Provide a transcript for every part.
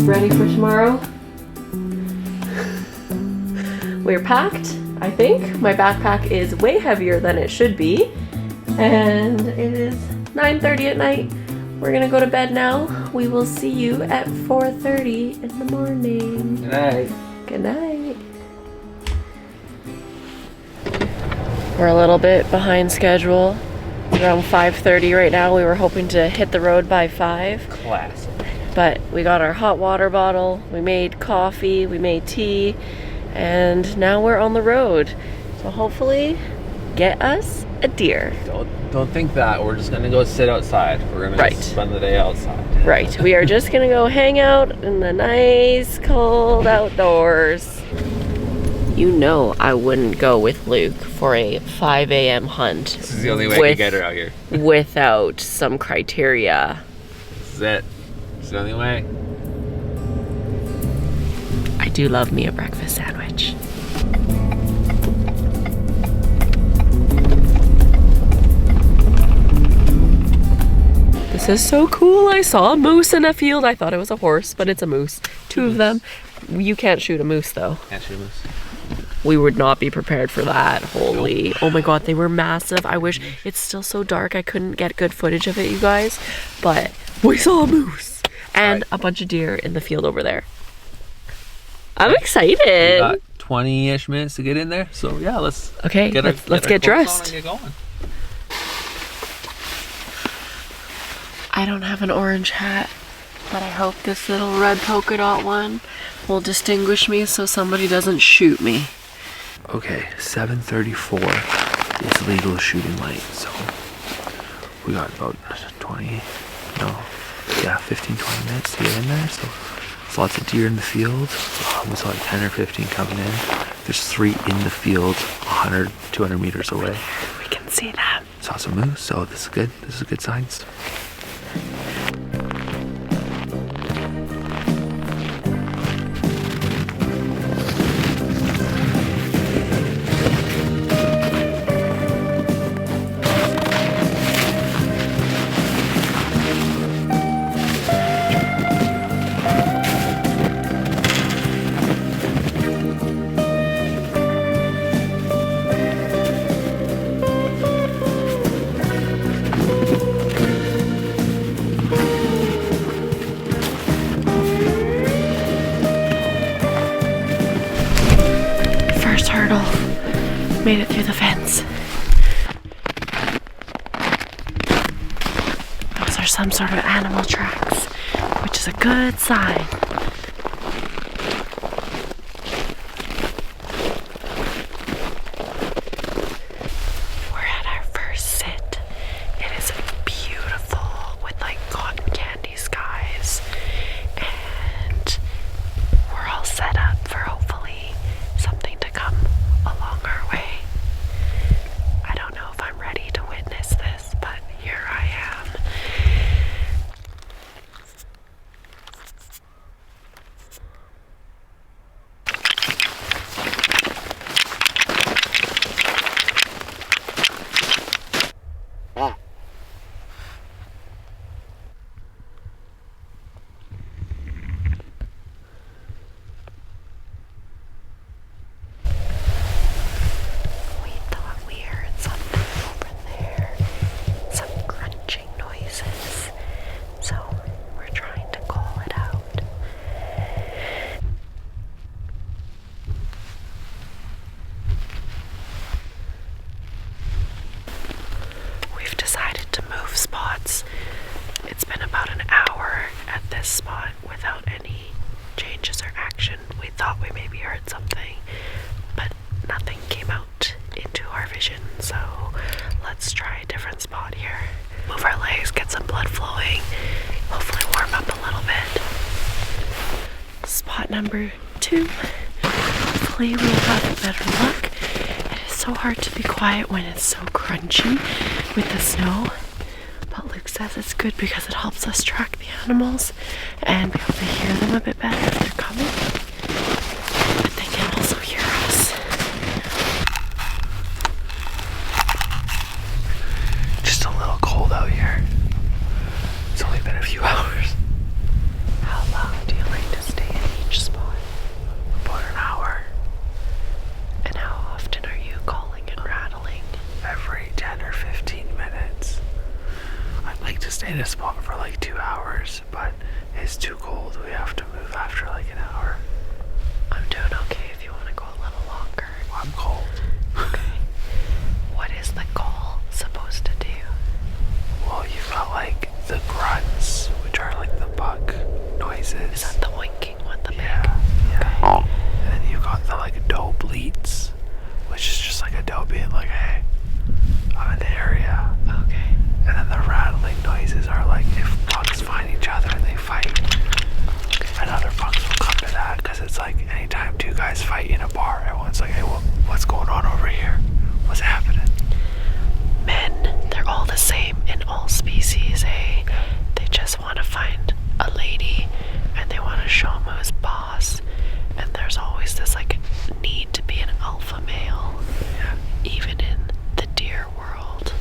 Ready for tomorrow? We're packed, I think. My backpack is way heavier than it should be. And it is 9:30 at night. We're gonna go to bed now. We will see you at 4:30 in the morning. Good night. Good night. We're a little bit behind schedule. It's around 5:30 right now. We were hoping to hit the road by 5. Classic. But we got our hot water bottle, we made coffee, we made tea, and now we're on the road. So hopefully get us a deer. Don't think that. We're just gonna go sit outside. We're gonna spend the day outside. Right. We are just gonna go hang out in the nice cold outdoors. You know I wouldn't go with Luke for a 5 a.m. hunt. This is the only way I can get her out here. Without some criteria. This is it. This is the only way. I do love me a breakfast sandwich. This is so cool. I saw a moose in a field. I thought it was a horse, but it's a moose. 2 of them. You can't shoot a moose though. Can't shoot a moose. We would not be prepared for that. Holy. Oh my god, they were massive. I wish it's still so dark I couldn't get good footage of it, you guys. But we saw a moose and a bunch of deer in the field over there. I'm excited. We got 20-ish minutes to get in there. So yeah, let's get dressed. And get going. I don't have an orange hat, but I hope this little red polka dot one will distinguish me so somebody doesn't shoot me. Okay, 7:34 is legal shooting light, so we got about 15-20 minutes to get in there. So there's lots of deer in the field. We saw like 10 or 15 coming in. There's 3 in the field 100, 200 meters away. We can see them. Saw some moose, so this is good. This is good signs. Made it through the fence. Those are some sort of animal tracks, which is a good sign. We're at our first sit. It is beautiful with like cotton candy skies, and we're all set up for hopefully something to come along our way. I don't know if I'm ready to witness this, but here I am. Spots. It's been about an hour at this spot without any changes or action. We thought we maybe heard something, but nothing came out into our vision, so let's try a different spot here. Move our legs, get some blood flowing, hopefully warm up a little bit. Spot number 2. Hopefully we'll have better luck. It is so hard to be quiet when it's so crunchy with the snow. But Luke says it's good because it helps us track the animals and be able to hear them a bit better if they're coming. But they can also hear us. Just a little cold out here. It's only been a few hours. How long do you like to It's too cold. We have to move after like an hour. I'm doing okay if you want to go a little longer. I'm cold. Okay. What is the call supposed to do? Well, you've got like the grunts, which are like the bug noises. Is that the winking one, the yeah, big? yeah. Okay. And then you've got the like doe bleats, which is just like a doe being like, hey, I'm in the area. Okay. And then the rattling noises are like if bugs find each other and they fight. And other bugs will come to that because it's like anytime two guys fight in a bar, everyone's like, hey, what's going on over here? What's happening? Men, they're all the same in all species, eh? They just want to find a lady and they want to show him who's boss. And there's always this like need to be an alpha male, even in the deer world.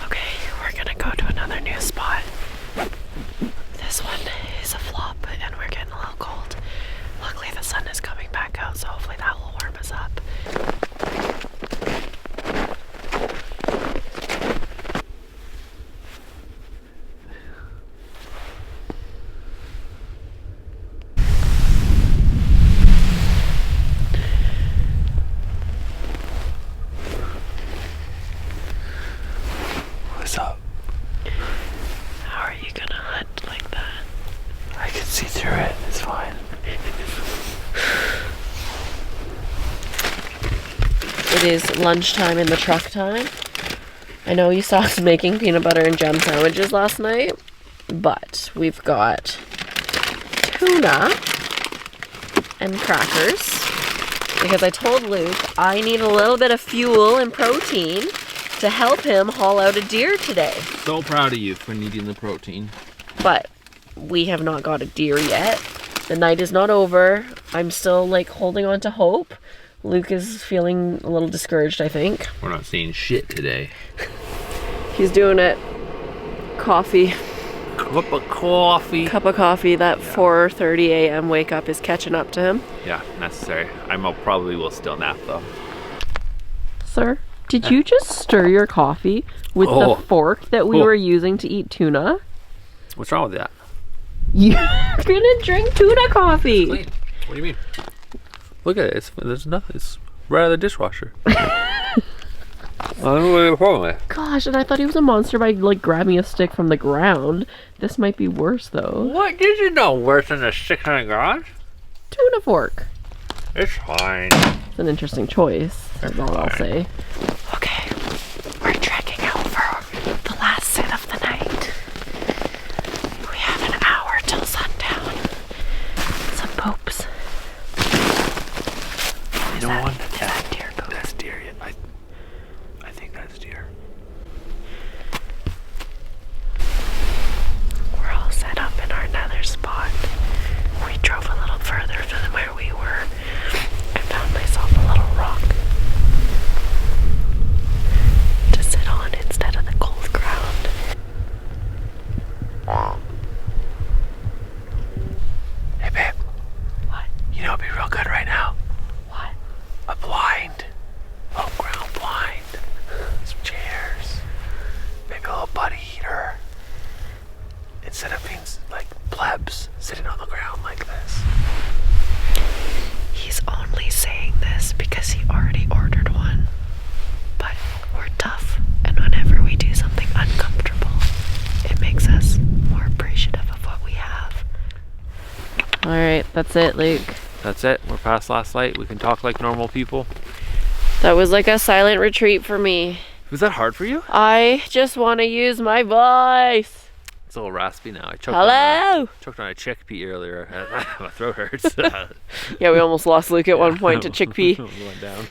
Okay, we're gonna go to another new spot. This one is a flop and we're getting a little cold. Luckily the sun is coming back out, so hopefully that will warm us up. What's up? How are you gonna hunt like that? I can see through it. It's fine. It is lunchtime in the truck time. I know you saw us making peanut butter and jam sandwiches last night, but we've got tuna and crackers because I told Luke I need a little bit of fuel and protein to help him haul out a deer today. So proud of you for needing the protein. But we have not got a deer yet. The night is not over. I'm still like holding on to hope. Luke is feeling a little discouraged, I think. We're not seeing shit today. He's doing it. Coffee. Cup of coffee. Cup of coffee. That 4:30 a.m. wake up is catching up to him. Yeah, necessary. Probably will still nap though. Sir, did you just stir your coffee with the fork that we were using to eat tuna? What's wrong with that? You're gonna drink tuna coffee. Clean. What do you mean? Look at it. There's nothing. It's right out of the dishwasher. I don't know what the problem is. Gosh, and I thought he was a monster by like grabbing a stick from the ground. This might be worse though. What? Did you know worse than a stick on the ground? Tuna fork. It's fine. It's an interesting choice. That's all I'll say. Okay, we're trekking out for the last sit of the night. We have an hour till sundown. Some poops. You know what? Is that deer poop? That's deer. I think that's deer. We're all set up in our nether spot. We drove a little further than where we were. I found myself a little rock to sit on instead of the cold ground. Hey, babe. What? You know what'd be real good right now? What? A blind. A ground blind. Some chairs. Maybe a little buddy heater. Instead of being like plebs sitting on the ground like this. He's only saying this because he already ordered one. But we're tough, and whenever we do something uncomfortable, it makes us more appreciative of what we have. Alright, that's it, Luke. That's it. We're past last light. We can talk like normal people. That was like a silent retreat for me. Was that hard for you? I just want to use my voice. It's a little raspy now. I choked Hello? choked on a chickpea earlier. My throat hurts. Yeah, we almost lost Luke at one point to chickpea. We went down.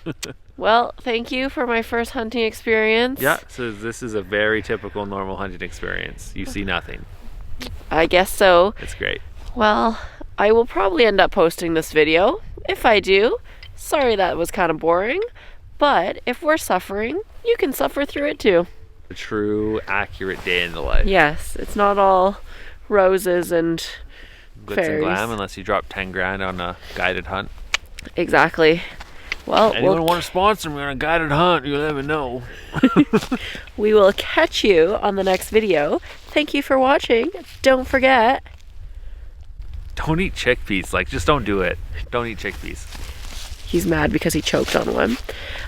Well, thank you for my first hunting experience. Yeah, so this is a very typical normal hunting experience. You see nothing. I guess so. It's great. Well, I will probably end up posting this video. If I do, sorry that was kind of boring. But if we're suffering, you can suffer through it too. A true, accurate day in the life. Yes, it's not all roses and Glitz fairies. and glam unless you drop 10 grand on a guided hunt. Exactly. Well, Anyone want to sponsor me on a guided hunt, you let me know. we will catch you on the next video. Thank you for watching. Don't forget. Don't eat chickpeas. Like, just don't do it. Don't eat chickpeas. He's mad because he choked on one.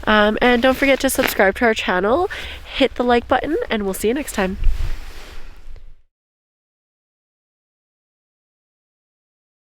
And don't forget to subscribe to our channel, hit the like button, and we'll see you next time.